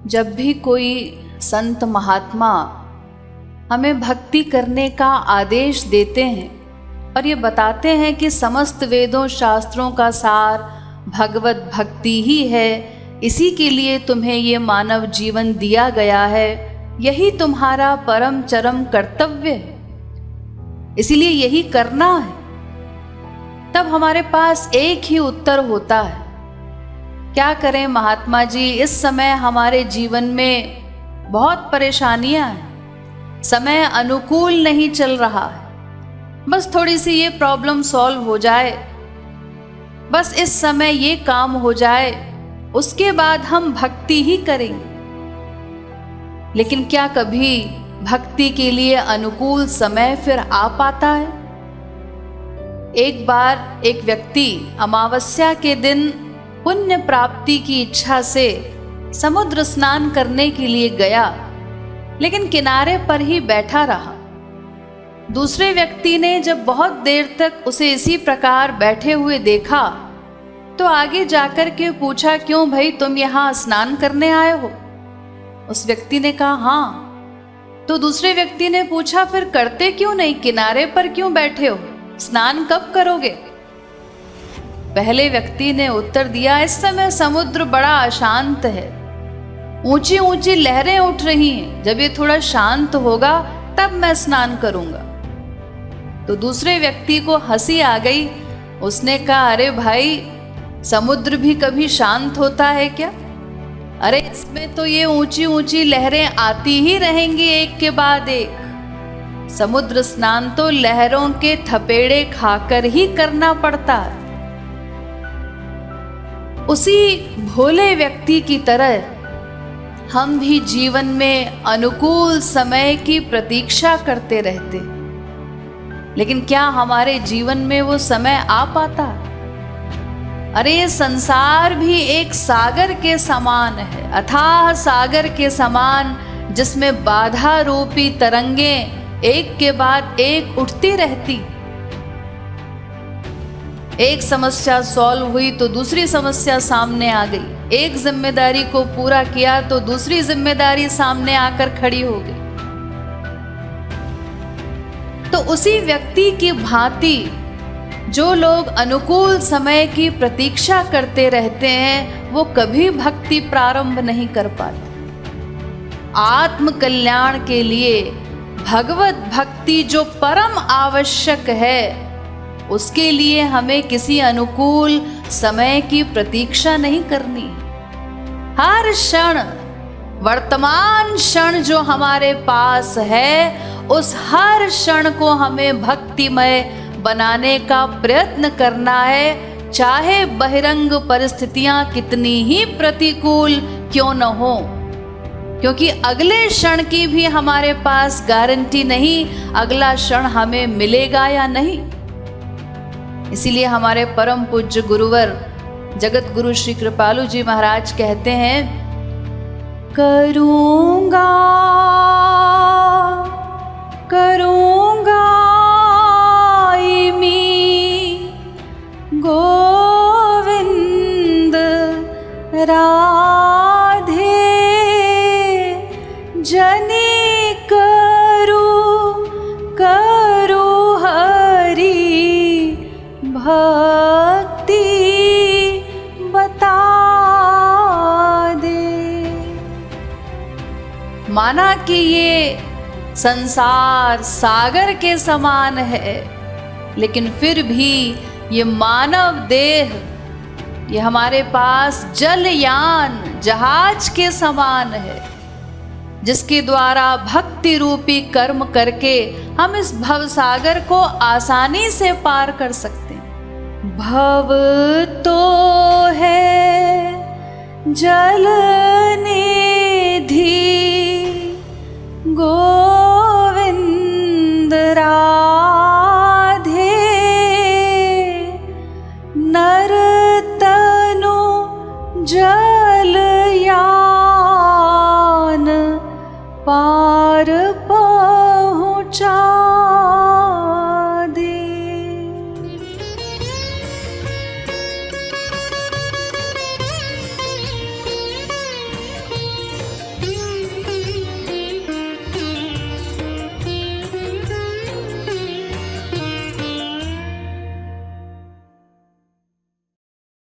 जब भी कोई संत महात्मा हमें भक्ति करने का आदेश देते हैं और ये बताते हैं कि समस्त वेदों शास्त्रों का सार भगवत भक्ति ही है, इसी के लिए तुम्हें ये मानव जीवन दिया गया है, यही तुम्हारा परम चरम कर्तव्य है, इसीलिए यही करना है, तब हमारे पास एक ही उत्तर होता है। क्या करें महात्मा जी, इस समय हमारे जीवन में बहुत परेशानियां हैं, समय अनुकूल नहीं चल रहा है, बस थोड़ी सी ये प्रॉब्लम सॉल्व हो जाए, बस इस समय ये काम हो जाए, उसके बाद हम भक्ति ही करेंगे। लेकिन क्या कभी भक्ति के लिए अनुकूल समय फिर आ पाता है? एक बार एक व्यक्ति अमावस्या के दिन पुण्य प्राप्ति की इच्छा से समुद्र स्नान करने के लिए गया, लेकिन किनारे पर ही बैठा रहा। दूसरे व्यक्ति ने जब बहुत देर तक उसे इसी प्रकार बैठे हुए देखा तो आगे जाकर के पूछा, क्यों भाई, तुम यहाँ स्नान करने आए हो? उस व्यक्ति ने कहा हाँ। तो दूसरे व्यक्ति ने पूछा, फिर करते क्यों नहीं, किनारे पर क्यों बैठे हो, स्नान कब करोगे? पहले व्यक्ति ने उत्तर दिया, इस समय समुद्र बड़ा अशांत है, ऊंची ऊंची लहरें उठ रही हैं, जब ये थोड़ा शांत होगा तब मैं स्नान करूंगा। तो दूसरे व्यक्ति को हंसी आ गई, उसने कहा, अरे भाई, समुद्र भी कभी शांत होता है क्या? अरे इसमें तो ये ऊंची ऊंची लहरें आती ही रहेंगी एक के बाद एक। समुद्र स्नान तो लहरों के थपेड़े खाकर ही करना पड़ता है। उसी भोले व्यक्ति की तरह हम भी जीवन में अनुकूल समय की प्रतीक्षा करते रहते, लेकिन क्या हमारे जीवन में वो समय आ पाता? अरे ये संसार भी एक सागर के समान है, अथाह सागर के समान, जिसमें बाधा रूपी तरंगें एक के बाद एक उठती रहती। एक समस्या सॉल्व हुई तो दूसरी समस्या सामने आ गई, एक जिम्मेदारी को पूरा किया तो दूसरी जिम्मेदारी सामने आकर खड़ी हो गई। तो उसी व्यक्ति की भांति जो लोग अनुकूल समय की प्रतीक्षा करते रहते हैं, वो कभी भक्ति प्रारंभ नहीं कर पाते। आत्म कल्याण के लिए भगवत भक्ति जो परम आवश्यक है, उसके लिए हमें किसी अनुकूल समय की प्रतीक्षा नहीं करनी। हर क्षण, वर्तमान क्षण जो हमारे पास है, उस हर क्षण को हमें भक्तिमय बनाने का प्रयत्न करना है, चाहे बहिरंग परिस्थितियां कितनी ही प्रतिकूल क्यों न हो, क्योंकि अगले क्षण की भी हमारे पास गारंटी नहीं, अगला क्षण हमें मिलेगा या नहीं। इसीलिए हमारे परम पूज्य गुरुवर जगत गुरु श्री कृपालु जी महाराज कहते हैं, करूंगा करूंगा गोविंद राधे जनी करू करू हरि भक्ति बता दे। माना कि ये संसार सागर के समान है, लेकिन फिर भी ये मानव देह, ये हमारे पास जलयान जहाज के समान है, जिसके द्वारा भक्ति रूपी कर्म करके हम इस भव सागर को आसानी से पार कर सकते हैं। भव तो है जल निधि गो